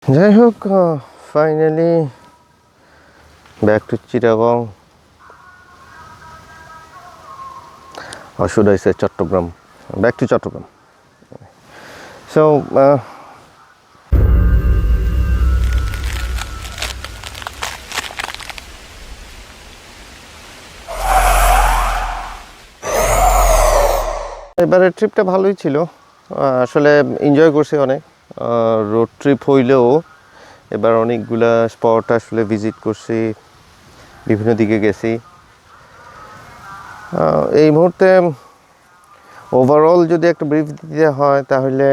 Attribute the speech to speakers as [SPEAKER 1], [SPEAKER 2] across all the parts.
[SPEAKER 1] যাই হোক, finally back to Chittagong, or should I say Chattogram, back to Chattogram. So এবারের ট্রিপটা ভালোই ছিল, আসলে এনজয় করছি অনেক। রোড ট্রিপ হইলেও এবার অনেকগুলা স্পট আসলে ভিজিট করছি, বিভিন্ন দিকে গেছি। এই মুহূর্তে ওভারঅল যদি একটা ব্রিফ দিতে হয় তাহলে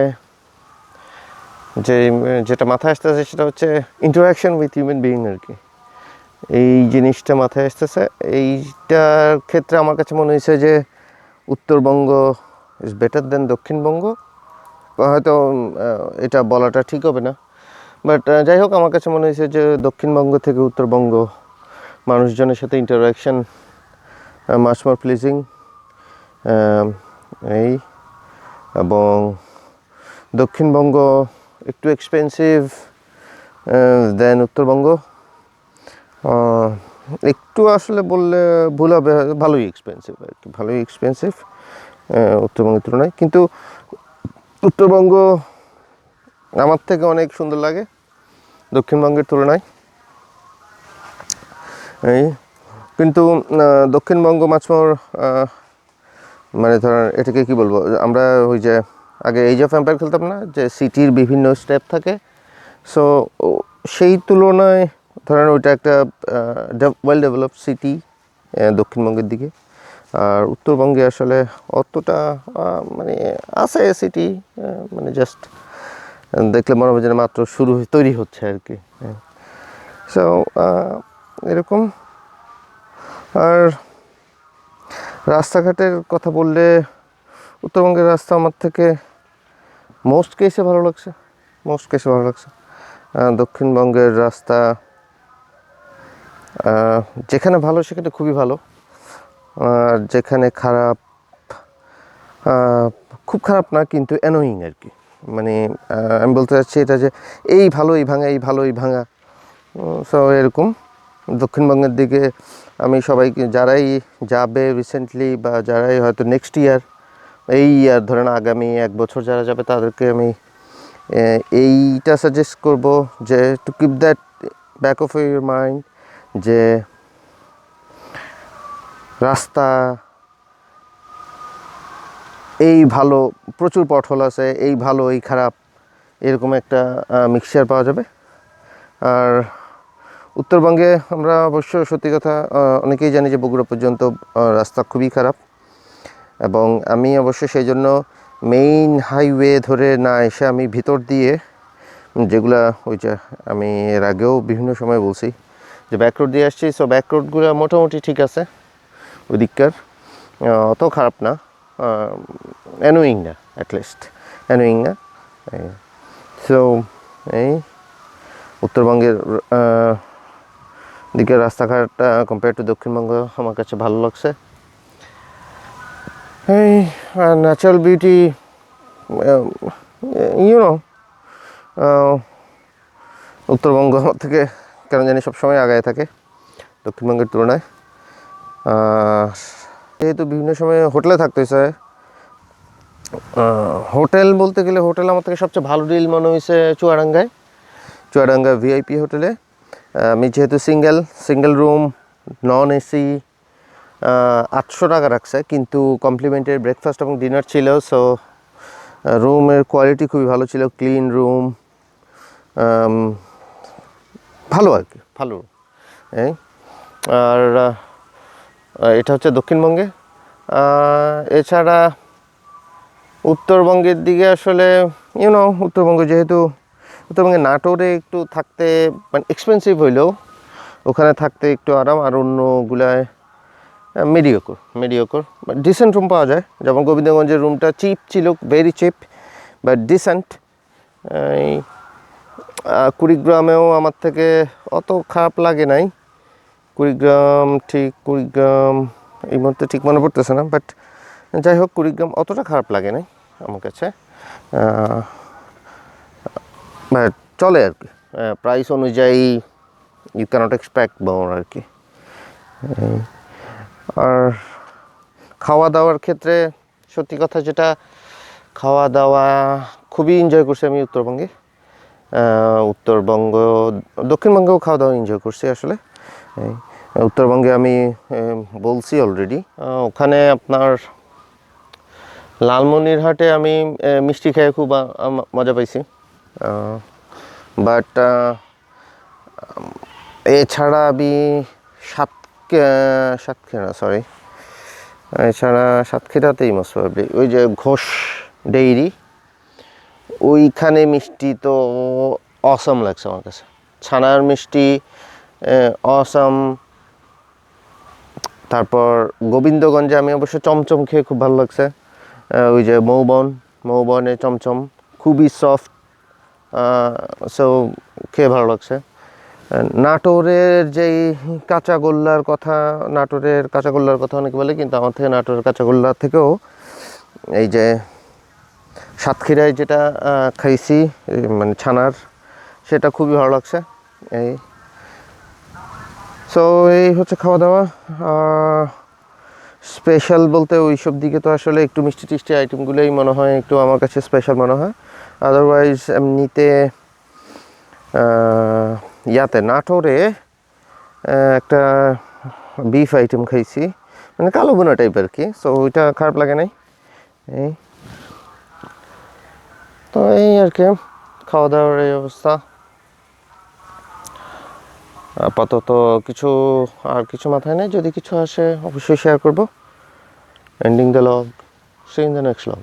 [SPEAKER 1] যেটা মাথায় আসতেছে সেটা হচ্ছে ইন্টারাকশন উইথ হিউম্যান বিইং আর কি। এই জিনিসটা মাথায় আসতেছে। এইটার ক্ষেত্রে আমার কাছে মনে হয়েছে যে উত্তরবঙ্গ ইজ বেটার দেন দক্ষিণবঙ্গ। হয়তো এটা বলাটা ঠিক হবে না, বাট যাই হোক, আমার কাছে মনে হয়েছে যে দক্ষিণবঙ্গ থেকে উত্তরবঙ্গ মানুষজনের সাথে ইন্টারাকশান মাচ মোর প্লিজিং। এই এবং দক্ষিণবঙ্গ একটু এক্সপেন্সিভ দেন উত্তরবঙ্গ। একটু আসলে বললে ভুল হবে, ভালোই এক্সপেন্সিভ আর কি, ভালোই এক্সপেন্সিভ উত্তরবঙ্গের তুলনায়। কিন্তু উত্তরবঙ্গ আমার থেকে অনেক সুন্দর লাগে দক্ষিণবঙ্গের তুলনায়। এই কিন্তু দক্ষিণবঙ্গ মাছমোর মানে ধরেন এটাকে কি বলবো, আমরা ওই যে আগে এইজ অফ এম্পায়ার খেলতাম না, যে সিটির বিভিন্ন স্টেপ থাকে, সো সেই তুলনায় ধরেন ওইটা একটা ওয়েল ডেভেলপড সিটি দক্ষিণবঙ্গের দিকে। আর উত্তরবঙ্গে আসলে অতটা মানে আছে সিটি, মানে জাস্ট দেখলে মনে হবে যেন মাত্র তৈরি হচ্ছে আর কি। সো এরকম। আর রাস্তাঘাটের কথা বললে উত্তরবঙ্গের রাস্তা আমার থেকে মোস্ট কেসে ভালো লাগছে। দক্ষিণবঙ্গের রাস্তা যেখানে ভালো সেখানে খুবই ভালো, আর যেখানে খারাপ খুব খারাপ না, কিন্তু অ্যানোয়িং আর কি। মানে আমি বলতে চাচ্ছি এটা যে এই ভালো এই ভাঙা, এই ভালো এই ভাঙা। সো এরকম দক্ষিণবঙ্গের দিকে আমি সবাইকে, যারাই যাবে রিসেন্টলি বা যারাই হয়তো নেক্সট ইয়ার, এই ইয়ার ধরেন আগামী 1 বছর যারা যাবে, তাদেরকে আমি এইটা সাজেস্ট করব যে to keep that back of your mind, যে রাস্তা এই ভালো, প্রচুর পথহোল আছে, এই ভালো এই খারাপ, এরকম একটা মিক্সচার পাওয়া যাবে। আর উত্তরবঙ্গে আমরা অবশ্য সত্যি কথা অনেকেই জানি যে বগুড়া পর্যন্ত রাস্তা খুবই খারাপ, এবং আমি অবশ্য সেই জন্য মেইন হাইওয়ে ধরে না এসে আমি ভিতর দিয়ে, যেগুলা ওই যে আমি এর আগেও বিভিন্ন সময় বলছি যে ব্যাক রোড দিয়ে আসছি, সো ব্যাক রোডগুলো মোটামুটি ঠিক আছে, ওই দিককার অত খারাপ না, অ্যানোয়িং না, অ্যাটলিস্ট অ্যানোয়িং না। সো এই উত্তরবঙ্গের দিকের রাস্তাঘাটটা কম্পেয়ার টু দক্ষিণবঙ্গ আমার কাছে ভালো লাগছে। এই ন্যাচারাল বিউটি, ইউনো, উত্তরবঙ্গ আমার থেকে কেন জানি সবসময় আগায় থাকে দক্ষিণবঙ্গের তুলনায়। যেহেতু বিভিন্ন সময় হোটেলে থাকতে হয়েছে, হোটেল বলতে গেলে হোটেল আমার থেকে সবচেয়ে ভালো ডিল মনে হয়েছে চুয়াডাঙ্গা ভিআইপি হোটেলে। আমি যেহেতু সিঙ্গেল রুম, নন এসি, 800 টাকা রাখছে, কিন্তু কমপ্লিমেন্টারি ব্রেকফাস্ট এবং ডিনার ছিল। সো রুমের কোয়ালিটি খুবই ভালো ছিল, ক্লিন রুম, ভালো আর কি, ভালো। এই আর এটা হচ্ছে দক্ষিণবঙ্গে। এছাড়া উত্তরবঙ্গের দিকে আসলে উত্তরবঙ্গে নাটোরে একটু থাকতে মানে এক্সপেন্সিভ হইলেও ওখানে থাকতে একটু আরাম, আর অন্যগুলায় মিডিওকর বাট ডিসেন্ট রুম পাওয়া যায়। যেমন গোবিন্দগঞ্জের রুমটা চিপ ছিল, ভেরি চিপ বাট ডিসেন্ট। এই কুড়িগ্রামেও আমার থেকে অত খারাপ লাগে নাই। কুড়িগ্রাম এই মুহূর্তে ঠিক মনে পড়তেছে না, বাট যাই হোক, কুড়িগ্রাম অতটা খারাপ লাগে নাই আমার কাছে, বাট চলে আর কি। প্রাইস অনুযায়ী ইউ ক্যানট এক্সপেক্ট মোর আর কি। আর খাওয়া দাওয়ার ক্ষেত্রে সত্যি কথা যেটা, খাওয়া দাওয়া খুবই এনজয় করছি আমি উত্তরবঙ্গে। উত্তরবঙ্গ, দক্ষিণবঙ্গেও খাওয়া দাওয়া এনজয় করছি আসলে। উত্তরবঙ্গে আমি বলছি অলরেডি, ওখানে আপনার লালমনিরহাটে আমি মিষ্টি খেয়ে খুব মজা পাইছি। বাট এছাড়া আমি সাতক্ষীরাতেই মোস্ট প্রবাবলি ওই যে ঘোষ ডেইরি, ওইখানে মিষ্টি তো অসম লাগছে আমার কাছে। ছানার মিষ্টি অসম। তারপর গোবিন্দগঞ্জে আমি অবশ্য চমচম খেয়ে খুব ভালো লাগছে। ওই যে মৌবনে চমচম খুবই সফট, সো খেয়ে ভালো লাগছে। নাটোরের যেই কাঁচাগোল্লার কথা অনেকে বলে, কিন্তু আমার থেকে নাটোরের কাঁচাগোল্লার থেকেও এই যে সাতক্ষীরায় যেটা খাইছি মানে ছানার, সেটা খুবই ভালো লাগছে। এই সো এই হচ্ছে খাওয়া দাওয়া। স্পেশাল বলতে ওই সব দিকে তো আসলে একটু মিষ্টি টিষ্টি আইটেমগুলোই মনে হয় একটু আমার কাছে স্পেশাল মনে হয়। আদারওয়াইজ এমনিতে নাটোরে একটা বিফ আইটেম খাইছি, মানে কালো বোনা টাইপের আর কি। সো ওইটা খারাপ লাগে নাই। এই তো এই আর কি খাওয়া দাওয়ার এই অবস্থা। আপাতত কিছু মাথায় নেই, যদি কিছু আসে অবশ্যই শেয়ার করব। Ending the log, see in the next log.